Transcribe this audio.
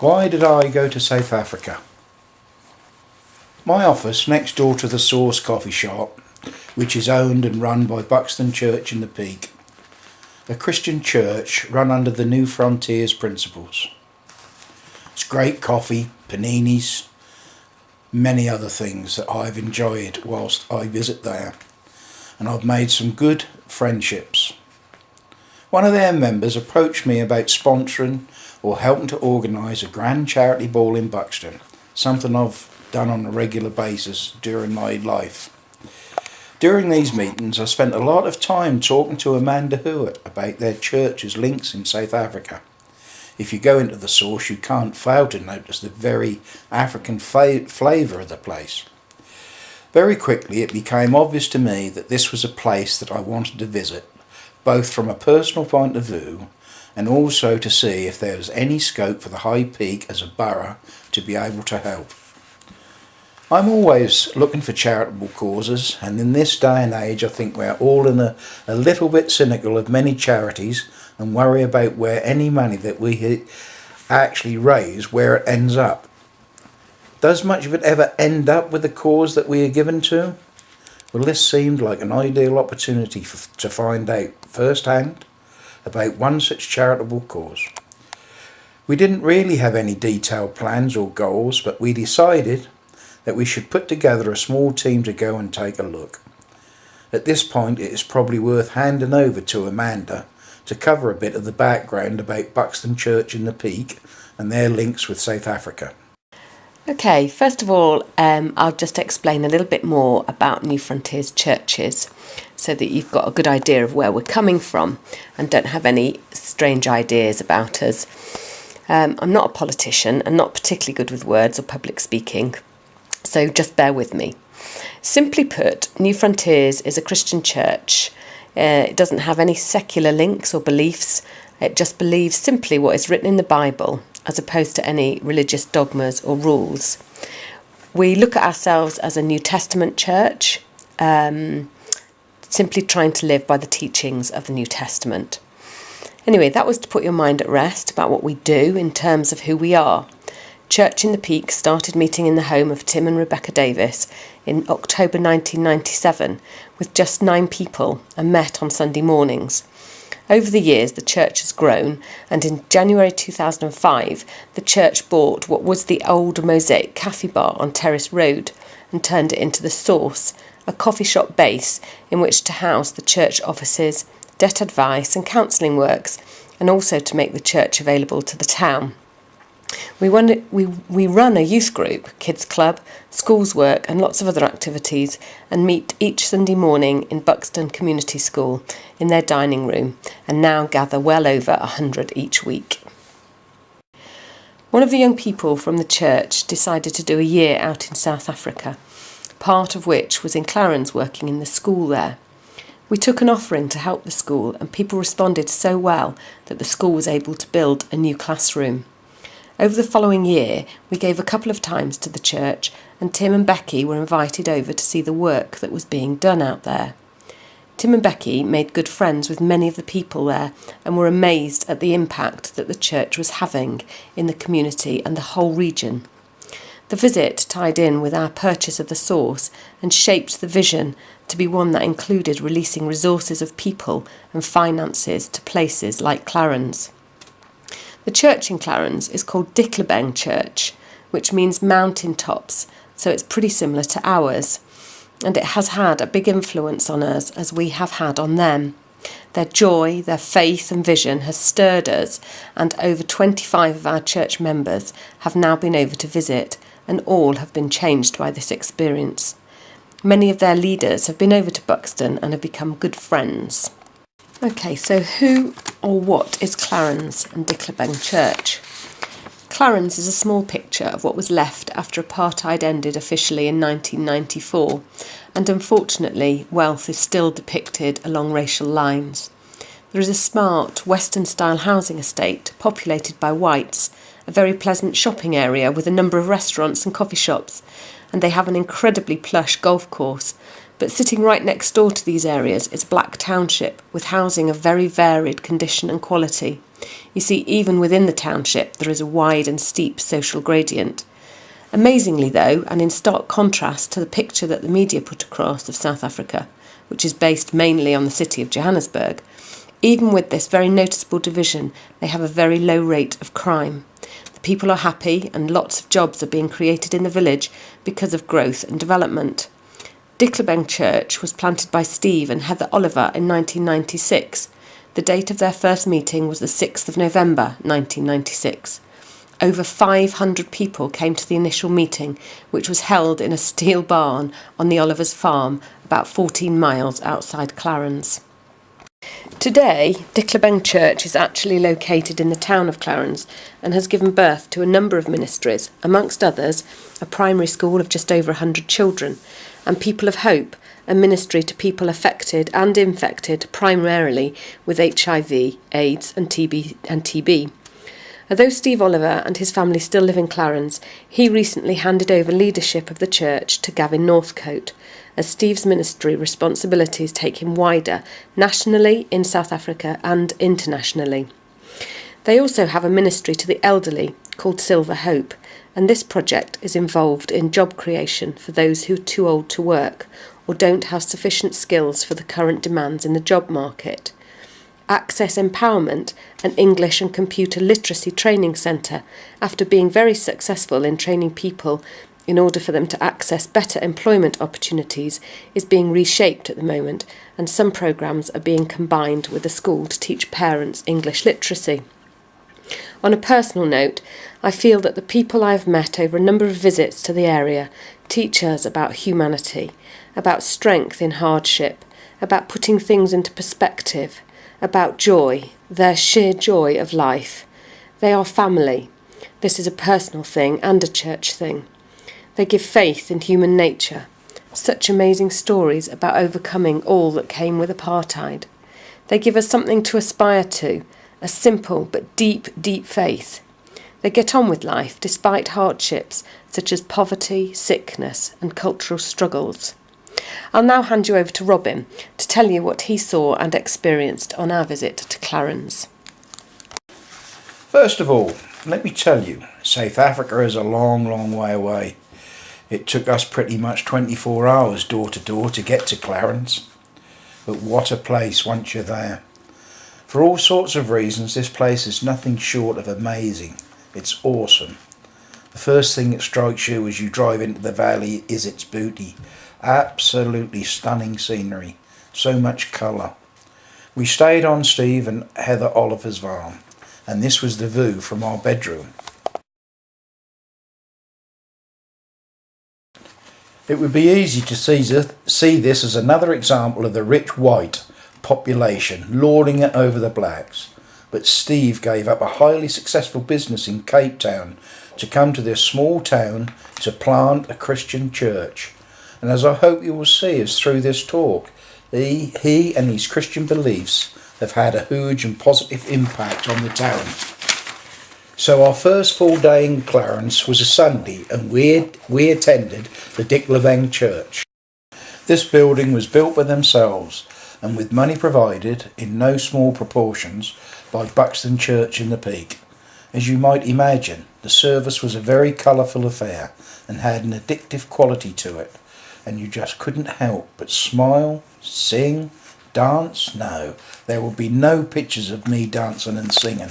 Why did I go to South Africa? My office next door to the Source coffee shop, which is owned and run by Buxton Church in the Peak, a Christian church run under the New Frontiers principles. It's great coffee, paninis, many other things that I've enjoyed whilst I visit there, and I've made some good friendships. One of their members approached me about sponsoring or helping to organise a grand charity ball in Buxton, something I've done on a regular basis during my life. During these meetings I spent a lot of time talking to Amanda Hewitt about their church's links in South Africa. If you go into the Source you can't fail to notice the very African flavour of the place. Very quickly it became obvious to me that this was a place that I wanted to visit, both from a personal point of view and also to see if there was any scope for the High Peak as a borough to be able to help. I'm always looking for charitable causes, and in this day and age I think we're all a little bit cynical of many charities and worry about where any money that we actually raise, where it ends up. Does much of it ever end up with the cause that we are given to? Well, this seemed like an ideal opportunity to find out firsthand about one such charitable cause. We didn't really have any detailed plans or goals, but we decided that we should put together a small team to go and take a look. At this point it is probably worth handing over to Amanda to cover a bit of the background about Buxton Church in the Peak and their links with South Africa. Okay, first of all, I'll just explain a little bit more about New Frontiers churches so that you've got a good idea of where we're coming from and don't have any strange ideas about us. I'm not a politician and not particularly good with words or public speaking, so just bear with me. Simply put, New Frontiers is a Christian church. It doesn't have any secular links or beliefs. It just believes simply what is written in the Bible, as opposed to any religious dogmas or rules. We look at ourselves as a New Testament church, simply trying to live by the teachings of the New Testament. Anyway, that was to put your mind at rest about what we do in terms of who we are. Church in the Peak started meeting in the home of Tim and Rebecca Davis in October 1997 with just 9 people and met on Sunday mornings. Over the years, the church has grown, and in January 2005, the church bought what was the old Mosaic Cafe Bar on Terrace Road and turned it into the Source, a coffee shop base in which to house the church offices, debt advice and counselling works, and also to make the church available to the town. We run a youth group, kids club, schools work and lots of other activities, and meet each Sunday morning in Buxton Community School in their dining room, and now gather well over 100 each week. One of the young people from the church decided to do a year out in South Africa, part of which was in Clarens working in the school there. We took an offering to help the school, and people responded so well that the school was able to build a new classroom. Over the following year, we gave a couple of times to the church, and Tim and Becky were invited over to see the work that was being done out there. Tim and Becky made good friends with many of the people there and were amazed at the impact that the church was having in the community and the whole region. The visit tied in with our purchase of the Source and shaped the vision to be one that included releasing resources of people and finances to places like Clarens. The church in Clarens is called Dicklebeng Church, which means mountain tops, so it's pretty similar to ours. And it has had a big influence on us as we have had on them. Their joy, their faith and vision has stirred us, and over 25 of our church members have now been over to visit, and all have been changed by this experience. Many of their leaders have been over to Buxton and have become good friends. Okay, so who or what is Clarens and Dicklebeng Church? Clarens is a small picture of what was left after apartheid ended officially in 1994, and unfortunately wealth is still depicted along racial lines. There is a smart Western-style housing estate populated by whites, a very pleasant shopping area with a number of restaurants and coffee shops, and they have an incredibly plush golf course, But sitting right next door to these areas is Black Township, with housing of very varied condition and quality. You see, even within the township there is a wide and steep social gradient. Amazingly though, and in stark contrast to the picture that the media put across of South Africa, which is based mainly on the city of Johannesburg, even with this very noticeable division, they have a very low rate of crime. The people are happy and lots of jobs are being created in the village because of growth and development. Dicklebeng Church was planted by Steve and Heather Oliver in 1996. The date of their first meeting was the 6th of November 1996. Over 500 people came to the initial meeting, which was held in a steel barn on the Olivers' farm, about 14 miles outside Clarens. Today, Dicklebeng Church is actually located in the town of Clarens and has given birth to a number of ministries, amongst others a primary school of just over 100 children, and People of Hope, a ministry to people affected and infected primarily with HIV, AIDS and TB. Although Steve Oliver and his family still live in Clarens, he recently handed over leadership of the church to Gavin Northcote, as Steve's ministry responsibilities take him wider, nationally, in South Africa and internationally. They also have a ministry to the elderly called Silver Hope, and this project is involved in job creation for those who are too old to work or don't have sufficient skills for the current demands in the job market. Access Empowerment, an English and computer literacy training centre, after being very successful in training people in order for them to access better employment opportunities, is being reshaped at the moment, and some programmes are being combined with the school to teach parents English literacy. On a personal note, I feel that the people I have met over a number of visits to the area teach us about humanity, about strength in hardship, about putting things into perspective, about joy, their sheer joy of life. They are family. This is a personal thing and a church thing. They give faith in human nature. Such amazing stories about overcoming all that came with apartheid. They give us something to aspire to, a simple but deep, deep faith. They get on with life despite hardships such as poverty, sickness and cultural struggles. I'll now hand you over to Robin to tell you what he saw and experienced on our visit to Clarens. First of all, let me tell you, South Africa is a long, long way away. It took us pretty much 24 hours door to door to get to Clarens. But what a place once you're there. For all sorts of reasons, this place is nothing short of amazing. It's awesome. The first thing that strikes you as you drive into the valley is its beauty. Absolutely stunning scenery. So much colour. We stayed on Steve and Heather Oliver's farm, and this was the view from our bedroom. It would be easy to see this as another example of the rich white population lording it over the blacks. But Steve gave up a highly successful business in Cape Town to come to this small town to plant a Christian church. And as I hope you will see as through this talk, he and his Christian beliefs have had a huge and positive impact on the town. So our first full day in Clarens was a Sunday, and we attended the Dicklebeng Church. This building was built by themselves and with money provided in no small proportions by Buxton Church in the Peak. As you might imagine, the service was a very colourful affair and had an addictive quality to it, and you just couldn't help but smile, sing, dance. No, there will be no pictures of me dancing and singing.